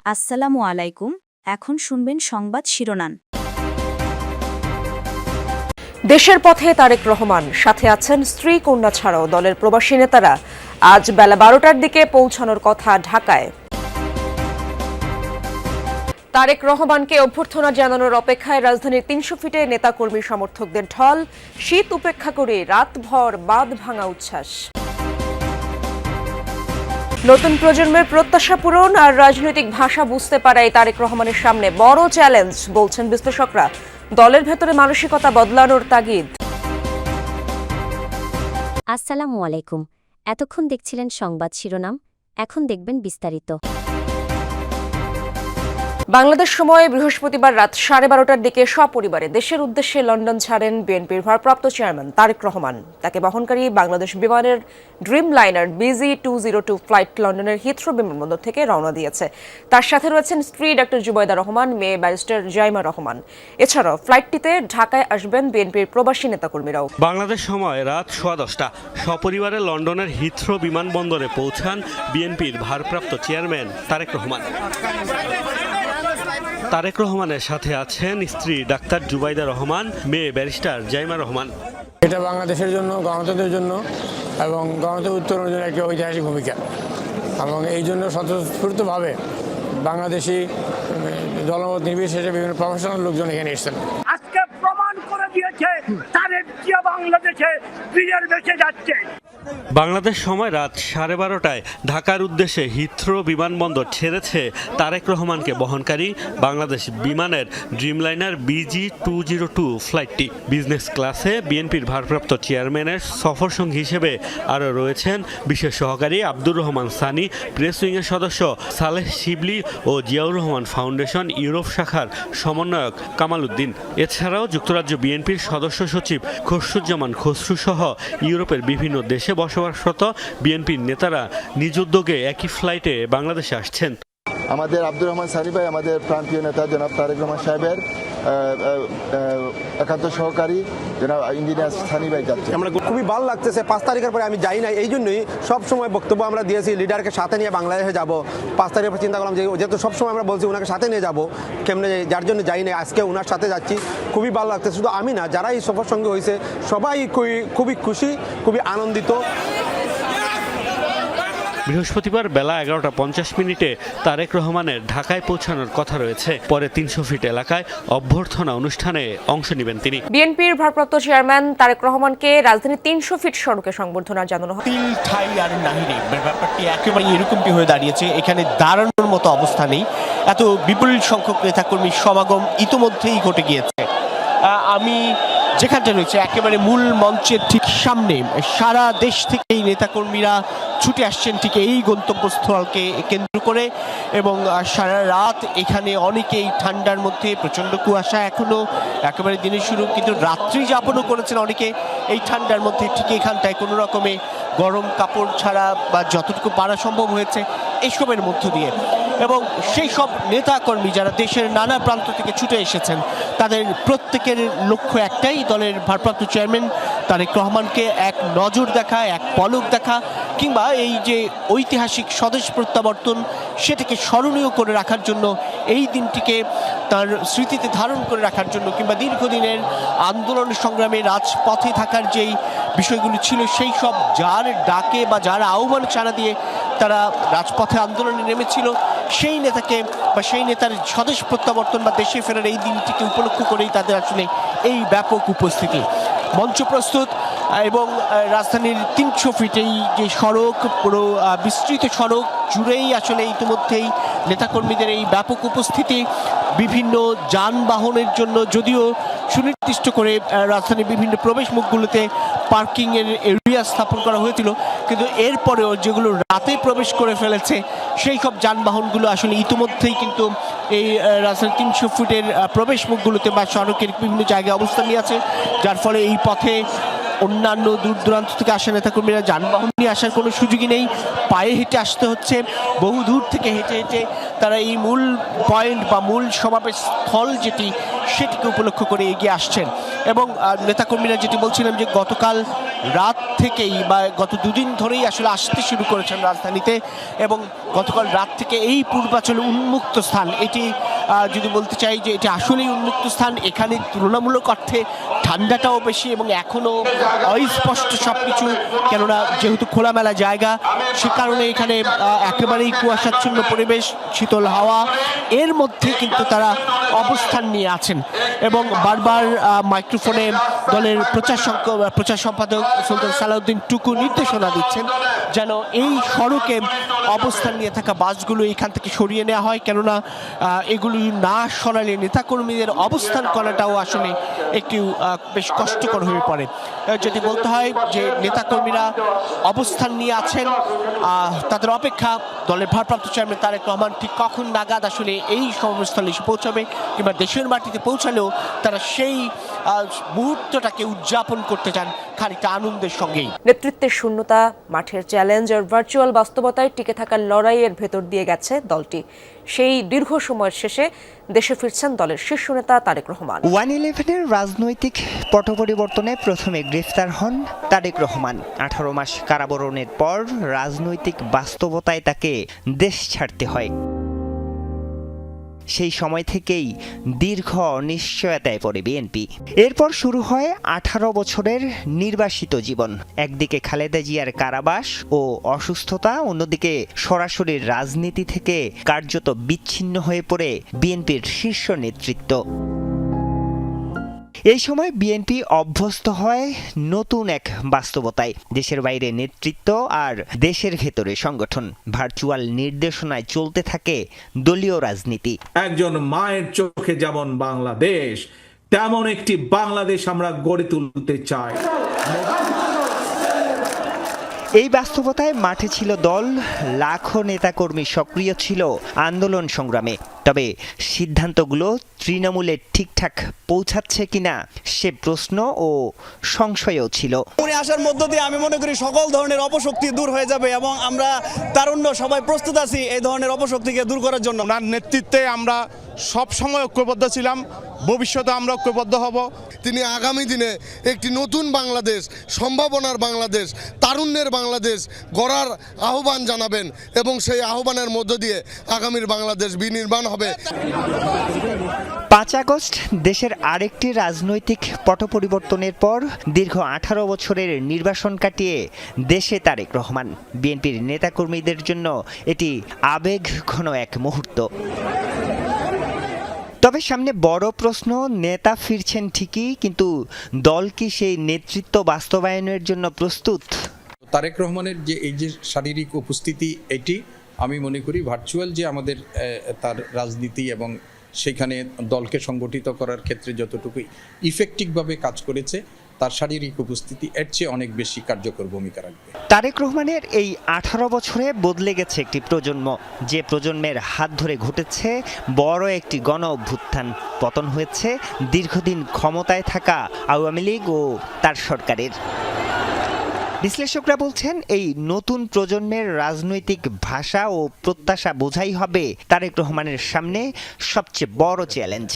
আসসালামু আলাইকুম। এখন শুনবেন সংবাদ শিরোনাম। দেশের পথে তারেক রহমান, সাথে আছেন স্ত্রী কন্যা ছাড়াও দলের প্রবাসী নেতারা। আজ বেলা 12টার দিকে পৌঁছানোর কথা ঢাকায়। তারেক রহমানকে অভ্যর্থনা জানানোর অপেক্ষায় রাজধানীর ৩০০ ফিটে নেতাকর্মী সমর্থকদের ঢল। শীত উপেক্ষা করে রাতভর বাঁধ ভাঙা উচ্ছ্বাস। নতুন প্রজন্মের প্রত্যাশা পূরণ আর রাজনৈতিক ভাষা বুঝতে পারাই তারেক রহমানের সামনে বড় চ্যালেঞ্জ, বলছেন বিশ্লেষকরা। দলের ভেতরে মানসিকতা বদলানোর তাগিদ। আসসালামু আলাইকুম। এতক্ষণ দেখছিলেন সংবাদ শিরোনাম, এখন দেখবেন বিস্তারিত। বাংলাদেশ সময় বৃহস্পতিবার রাত 12:30টার দিকে সপরিবারে দেশের উদ্দেশ্যে লন্ডন ছাড়েন বিএনপির ভারপ্রাপ্ত চেয়ারম্যান তারেক রহমান। তাকে বহনকারী বাংলাদেশ বিমানের ড্রিম লাইনার BG-202 ফ্লাইট লন্ডনের হিথ্রো বিমানবন্দর থেকে রওনা দিয়েছে। তার সাথে রয়েছেন স্ত্রী ডক্টর জুবাইদা রহমান, মেয়ে ব্যারিস্টার জাইমা রহমান। এছাড়াও ফ্লাইটটিতে ঢাকায় আসবেন বিএনপির প্রবাসী নেতাকর্মীরাও। বাংলাদেশ সময় রাত 10:15 সপরিবারে লন্ডনের হিথ্রো বিমানবন্দরে পৌঁছান বিএনপির ভারপ্রাপ্ত চেয়ারম্যান তারেক রহমান। তারেক রহমানের সাথে আছেন স্ত্রী ডাক্তার জুবাইদা রহমান, মেয়ে ব্যারিস্টার জাইমা রহমান। এটা বাংলাদেশের জন্য, গণতন্ত্রের জন্য এবং গণতন্ত্র উত্তরণের জন্য একটা ঐতিহাসিক ভূমিকা, এবং এই জন্য স্বতঃস্ফূর্তভাবে বাংলাদেশি দলমত নির্বিশেষে বিভিন্ন প্রফেশনাল লোকজন এখানে এসেছেন। আজকে প্রমাণ করে দিয়েছে তারেক জিয়া বাংলাদেশে বীরের বেঁচে যাচ্ছে। বাংলাদেশ সময় রাত 12:30 ঢাকার উদ্দেশ্যে হিথ্রো বিমানবন্দর ছেড়েছে তারেক রহমানকে বহনকারী বাংলাদেশ বিমানের ড্রিমলাইনার BG-202 ফ্লাইটটি। বিজনেস ক্লাসে বিএনপির ভারপ্রাপ্ত চেয়ারম্যানের সফরসঙ্গী হিসেবে আরও রয়েছেন বিশেষ সহকারী আব্দুর রহমান সানি, প্রেস উইংয়ের সদস্য সালেহ শিবলি ও জিয়াউর রহমান ফাউন্ডেশন ইউরোপ শাখার সমন্বয়ক কামাল উদ্দিন। এছাড়াও যুক্তরাজ্য বিএনপির সদস্য সচিব খসরুজ্জামান খসরু সহ ইউরোপের বিভিন্ন দেশে বসবাসরত বিএনপির নেতারা নিজ উদ্যোগে একই ফ্লাইটে বাংলাদেশে আসছেন। আমাদের আব্দুর রহমান সানি ভাই, আমাদের প্রান্তীয় নেতা জনাব তারেক রহমান সাহেবের একান্ত সহকারী জনাব ইঞ্জিনিয়ার সানি ভাই যাচ্ছে। আমরা খুবই ভালো লাগতেছে। 5 তারিখের পরে আমি যাই না, এই জন্যই সবসময় বক্তব্য আমরা দিয়েছি লিডারকে সাথে নিয়ে বাংলাদেশে যাব। 5 তারিখের পর চিন্তা করলাম যে যেহেতু সবসময় আমরা বলছি ওনাকে সাথে নিয়ে যাবো, কেমনে যার জন্য যাই না, আজকে ওনার সাথে যাচ্ছি। খুবই ভালো লাগতেছে। শুধু আমি না, যারা এই সফর সঙ্গে হয়েছে সবাই খুবই খুশি, খুবই আনন্দিত। বৃহস্পতিবার বেলা 11:50 তারেক রহমানের ঢাকায় পৌঁছানোর কথা রয়েছে। পরে 300 ফিট এলাকায় অভ্যর্থনা অনুষ্ঠানে অংশ নেবেন তিনি। বিএনপির ভারপ্রাপ্ত চেয়ারম্যান তারেক রহমানকে রাজধানীর 300 ফিট সড়কে সংবর্ধনা জানানো হয়। তিল ঠাই আর নাহিরে ব্যাপারটি একেবারে এরকমটি হয়ে দাঁড়িয়েছে। এখানে দাঁড়ানোর মতো অবস্থা নেই, এত বিপুল সংখ্যক নেতাকর্মীর সমাগম ইতিমধ্যেই ঘটে গিয়েছে। আমি যেখানটা রয়েছে একেবারে মূল মঞ্চের ঠিক সামনে, সারা দেশ থেকে এই নেতাকর্মীরা ছুটে আসছেন ঠিক এই গন্তব্যস্থলকে কেন্দ্র করে, এবং সারা রাত এখানে অনেকেই ঠান্ডার মধ্যে, প্রচণ্ড কুয়াশা এখনো একেবারে দিনের শুরু, কিন্তু রাত্রি যাপনও করেছেন অনেকে এই ঠান্ডার মধ্যে। ঠিক এখানটায় কোনো রকমে গরম কাপড় ছাড়া বা যতটুকু পারা সম্ভব হয়েছে এসবের মধ্য দিয়ে, এবং সেই সব নেতাকর্মী যারা দেশের নানা প্রান্ত থেকে ছুটে এসেছেন তাদের প্রত্যেকের লক্ষ্য একটাই, দলের ভারপ্রাপ্ত চেয়ারম্যান তারেক রহমানকে এক নজর দেখা, এক পলক দেখা, কিংবা এই যে ঐতিহাসিক স্বদেশ প্রত্যাবর্তন সেটাকে স্মরণীয় করে রাখার জন্য, এই দিনটিকে তার স্মৃতিতে ধারণ করে রাখার জন্য, কিংবা দীর্ঘদিনের আন্দোলন সংগ্রামে রাজপথে থাকার যেই বিষয়গুলো ছিল সেই সব যার ডাকে বা যার আহ্বান সাড়া দিয়ে তারা রাজপথে আন্দোলনে নেমেছিল, সেই নেতাকে বা সেই নেতার স্বদেশ প্রত্যাবর্তন বা দেশে ফেরার এই দিনটিকে উপলক্ষ করেই তাদের আসলে এই ব্যাপক উপস্থিতি। মঞ্চ প্রস্তুত, এবং রাজধানীর 300 ফিট এই যে সড়ক, পুরো বিস্তৃত সড়ক জুড়েই আসলে ইতিমধ্যেই নেতাকর্মীদের এই ব্যাপক উপস্থিতি। বিভিন্ন যানবাহনের জন্য যদিও সুনির্দিষ্ট করে রাজধানীর বিভিন্ন প্রবেশ মুখগুলোতে পার্কিংয়ের এরিয়া স্থাপন করা হয়েছিল, কিন্তু এরপরেও যেগুলো রাতে প্রবেশ করে ফেলেছে সেই সব যানবাহনগুলো আসলে ইতিমধ্যেই কিন্তু এই রাজধানীর 300 ফুটের প্রবেশ মুখগুলোতে বা সড়কের বিভিন্ন জায়গায় অবস্থান নিয়ে আছে, যার ফলে এই পথে অন্যান্য দূর দূরান্ত থেকে আসা নেতাকর্মীরা যানবাহন নিয়ে আসার কোনো সুযোগই নেই, পায়ে হেঁটে আসতে হচ্ছে। বহু দূর থেকে হেঁটে হেঁটে তারা এই মূল পয়েন্ট বা মূল সমাবেশ স্থল যেটি সেটিকে উপলক্ষ করে এগিয়ে আসছেন। এবং নেতাকর্মীরা যেটি বলছিলাম যে গতকাল রাত থেকেই বা গত দুদিন ধরেই আসলে আসতে শুরু করেছেন রাজধানীতে, এবং গতকাল রাত থেকে এই পূর্বাচল উন্মুক্ত স্থান, এটি যদি বলতে চাই যে এটি আসলেই উন্মুক্ত স্থান। এখানে তুলনামূলক অর্থে ঠান্ডাটাও বেশি এবং এখনও অস্পষ্ট সব কিছু, কেননা যেহেতু খোলামেলা জায়গা, সে কারণে এখানে একেবারেই কুয়াশাচ্ছন্ন পরিবেশ, শীতল হাওয়া, এর মধ্যে কিন্তু তারা অবস্থান নিয়ে আছেন এবং বারবার মাইক্রোফোনে দলের প্রচার সম্পাদক সুলতান সালাউদ্দিন টুকু নির্দেশনা দিচ্ছেন যেন এই সড়কে অবস্থান নিয়ে থাকা বাসগুলো এখান থেকে সরিয়ে নেওয়া হয়, কেননা এগুলো না সরালে নেতাকর্মীদের অবস্থান করাটাও আসলে একটু বেশ কষ্টকর হয়ে পড়ে। যদি বলতে হয় যে নেতাকর্মীরা অবস্থান নিয়ে আছেন, তাদের অপেক্ষা দলের ভারপ্রাপ্ত চেয়ারম্যান তারেক রহমান ঠিক কখন নাগাদ আসলে এই সমাবেশস্থলে এসে পৌঁছাবে, কিংবা দেশের মাটিতে পৌঁছালেও তারা সেই মুহূর্তটাকে উদযাপন করতে চান খানিকটা আনন্দের সঙ্গেই। নেতৃত্বের শূন্যতা, মাঠের চ্যালেঞ্জ আর ভার্চুয়াল বাস্তবতায় টিকে থাকার লড়াইয়ের ভেতর দিয়ে গেছে দলটি। সেই দীর্ঘ সময়ের শেষে দেশে ফিরছেন দলের শীর্ষ নেতা তারেক রহমান। 111-এর রাজনৈতিক পট পরিবর্তনে প্রথমে গ্রেফতার হন তারেক রহমান। 18 মাস কারাবরণের পর রাজনৈতিক বাস্তবতায় তাকে দেশ ছাড়তে হয়। সেই সময় থেকেই দীর্ঘ অনিশ্চয়তায় পড়ে বিএনপি। এরপর শুরু হয় 18 বছরের নির্বাসিত জীবন। একদিকে খালেদা জিয়ার কারাবাস ও অসুস্থতা, অন্যদিকে সরাসরি রাজনীতি থেকে কার্যত বিচ্ছিন্ন হয়ে পড়ে বিএনপির শীর্ষ নেতৃত্ব। এই সময় বিএনপি অভ্যস্ত হয় নতুন এক বাস্তবতায়। দেশের বাইরে নেতৃত্ব আর দেশের ভেতরে সংগঠন, ভার্চুয়াল নির্দেশনায় চলতে থাকে দলীয় রাজনীতি। একজন মায়ের চোখে যেমন বাংলাদেশ, তেমন একটি বাংলাদেশ আমরা গড়ে তুলতে চাই। এই বাস্তবতায় মাঠে ছিল দল, লাখো নেতাকর্মী সক্রিয় ছিল আন্দোলন সংগ্রামে। তবে সিদ্ধান্তগুলো তৃণমূলে ঠিকঠাক পৌঁছাচ্ছে কিনা সে প্রশ্ন ও সংশয়ও ছিল। উনি আসার মধ্য দিয়ে আমি মনে করি সকল ধরনের অপশক্তি দূর হয়ে যাবে এবং আমরা তারুণ্য সবাই প্রস্তুত আছি এই ধরনের অপশক্তিকে দূর করার জন্য। ওনার নেতৃত্বে আমরা সব সময় ঐক্যবদ্ধ ছিলাম, ভবিষ্যতে আমরা ঐক্যবদ্ধ হব। তিনি আগামী দিনে একটি নতুন বাংলাদেশ, সম্ভাবনার বাংলাদেশ, তারুণ্যের বাংলাদেশ গড়ার আহ্বান জানাবেন এবং সেই আহ্বানের মধ্য দিয়ে আগামীর বাংলাদেশ বিনির্মাণ হবে। 5 আগস্ট দেশের আরেকটি রাজনৈতিক পট পরিবর্তনের পর দীর্ঘ 18 বছরের নির্বাসন কাটিয়ে দেশে তারেক রহমান। বিএনপির নেতাকর্মীদের জন্য এটি আবেগ ঘন এক মুহূর্ত। তবে সামনে বড় প্রশ্ন, নেতা ফিরছেন ঠিকই, কিন্তু দল কি সেই নেতৃত্ব বাস্তবায়নের জন্য প্রস্তুত? তারেক রহমানের যে এই যে শারীরিক উপস্থিতি, এটি আমি মনে করি ভার্চুয়াল যে আমাদের তার রাজনীতি এবং সেখানে দলকে সংগঠিত করার ক্ষেত্রে যতটুকু ইফেক্টিভভাবে কাজ করেছে, তার শারীরিক উপস্থিতি এর চেয়ে অনেক বেশি কার্যকর ভূমিকা রাখবে। তারেক রহমানের এই 18 বছরে বদলে গেছে একটি প্রজন্ম, যে প্রজন্মের হাত ধরে ঘটেছে বড় একটি গণ অভ্যুত্থান। পতন হয়েছে দীর্ঘদিন ক্ষমতায় থাকা আওয়ামী লীগ ও তার সরকারের। বিশ্লেষকরা বলছেন এই নতুন প্রজন্মের রাজনৈতিক ভাষা ও প্রত্যাশা বোঝাই হবে তারেক রহমানের সামনে সবচেয়ে বড় চ্যালেঞ্জ।